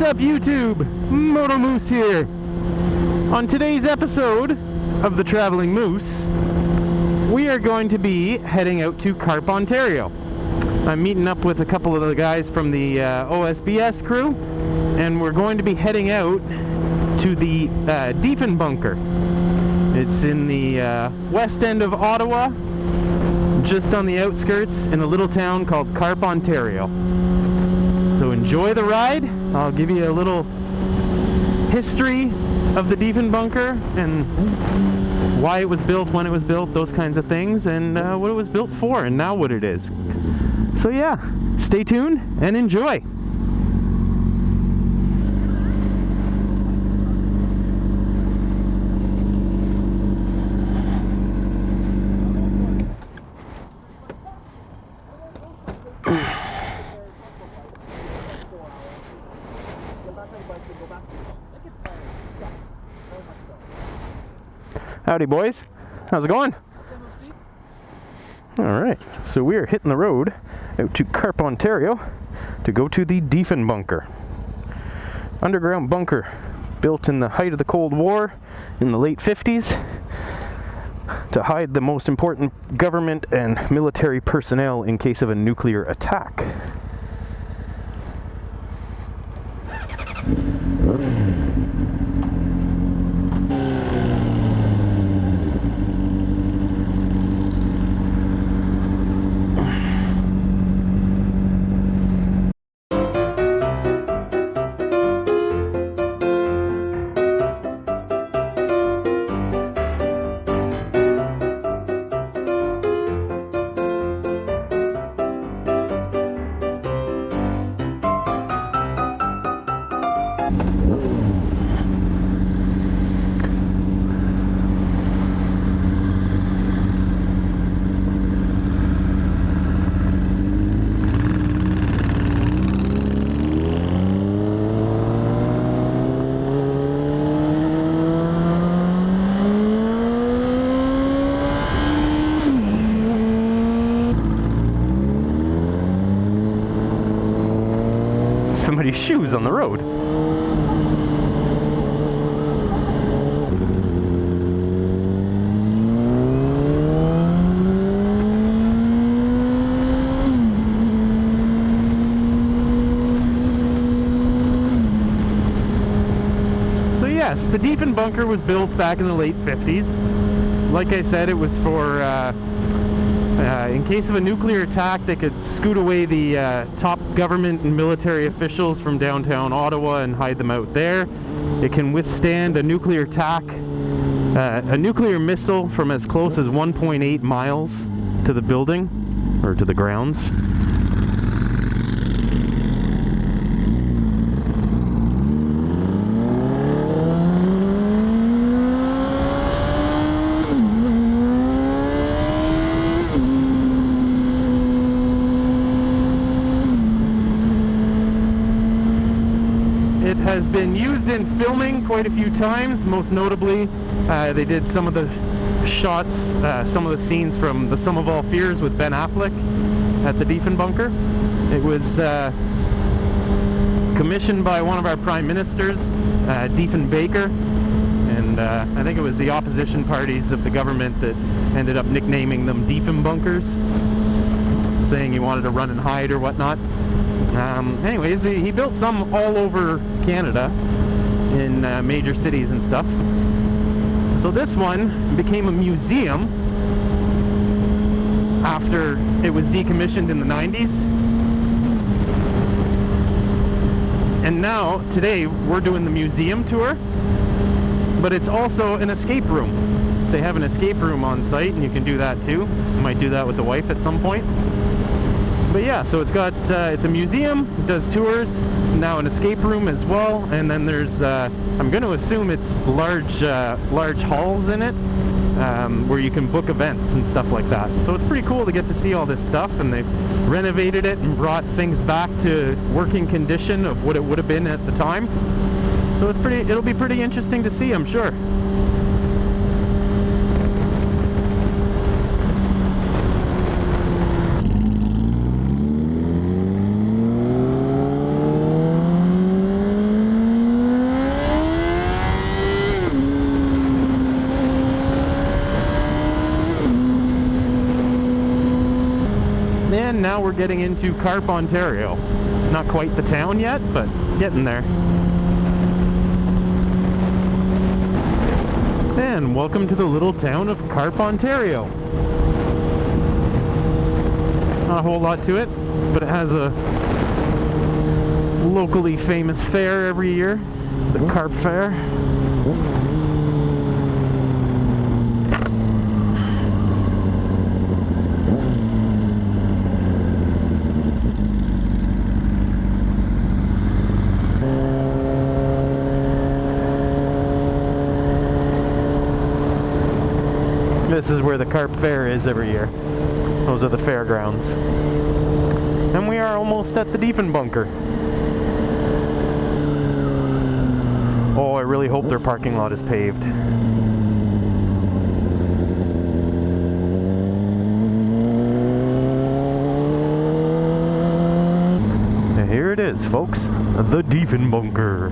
What's up, YouTube? Moto Moose here. On today's episode of The Traveling Moose, we are going to be heading out to Carp, Ontario. I'm meeting up with a couple of the guys from the OSBS crew, and we're going to be heading out to the Diefenbunker. It's in the west end of Ottawa, just on the outskirts in a little town called Carp, Ontario. So enjoy the ride. I'll give you a little history of the Diefenbunker and why it was built, when it was built, those kinds of things, and what it was built for, and now what it is. So yeah, stay tuned and enjoy. Howdy, boys. How's it going? Alright, so we are hitting the road out to Carp, Ontario to go to the Diefenbunker. Underground bunker built in the height of the Cold War in the late 50s to hide the most important government and military personnel in case of a nuclear attack. Somebody's shoes on the road. So yes, the Diefenbunker was built back in the late 50s. Like I said, it was for in case of a nuclear attack, they could scoot away the top government and military officials from downtown Ottawa and hide them out there. It can withstand a nuclear attack, a nuclear missile from as close as 1.8 miles to the building, or to the grounds. It has been used in filming quite a few times. Most notably, they did some of the shots, some of the scenes from The Sum of All Fears with Ben Affleck at the Diefenbunker. It was commissioned by one of our prime ministers, Diefenbunker, and I think it was the opposition parties of the government that ended up nicknaming them Diefenbunkers, saying he wanted to run and hide or whatnot. Anyways, he built some all over Canada in major cities and stuff. So this one became a museum after it was decommissioned in the 90s. And now, today, we're doing the museum tour, but it's also an escape room. They have an escape room on site, and you can do that too. You might do that with the wife at some point. But yeah, so it's got, it's a museum, it does tours, it's now an escape room as well, and then there's, I'm going to assume it's large halls in it, where you can book events and stuff like that. So it's pretty cool to get to see all this stuff, and they've renovated it and brought things back to working condition of what it would have been at the time. So it'll be pretty interesting to see, I'm sure. And now we're getting into Carp, Ontario. Not quite the town yet, but getting there. And welcome to the little town of Carp, Ontario. Not a whole lot to it, but it has a locally famous fair every year, the Carp Fair. This is where the Carp Fair is every year. Those are the fairgrounds. And we are almost at the Diefenbunker. Oh, I really hope their parking lot is paved. And here it is, folks. The Diefenbunker.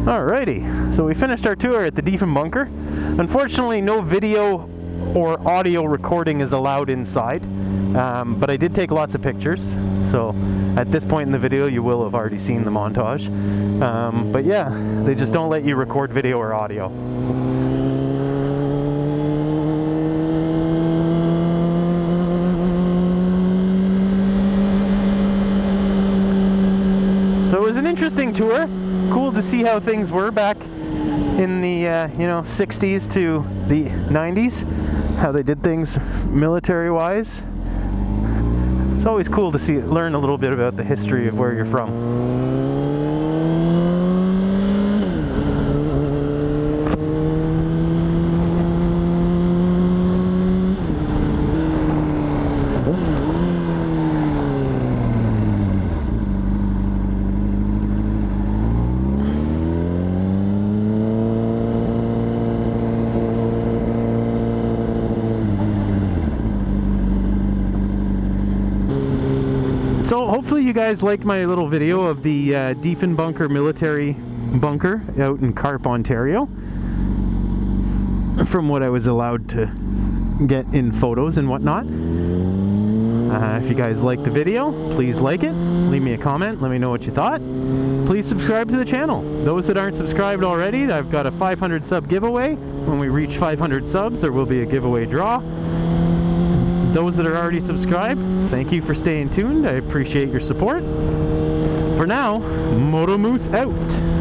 Alrighty, so we finished our tour at the Diefenbunker. Unfortunately, no video or audio recording is allowed inside, but I did take lots of pictures, so at this point in the video you will have already seen the montage. But yeah, they just don't let you record video or audio. So it was an interesting tour. Cool to see how things were back in the 60s to the 90s, how they did things military-wise. It's always cool to learn a little bit about the history of where you're from. So hopefully you guys liked my little video of the Diefenbunker military bunker out in Carp, Ontario, from what I was allowed to get in photos and whatnot. If you guys liked the video, please like it, leave me a comment, let me know what you thought. Please subscribe to the channel. Those that aren't subscribed already, I've got a 500 sub giveaway. When we reach 500 subs, there will be a giveaway draw. Those that are already subscribed, thank you for staying tuned. I appreciate your support. For now, Moto Moose out.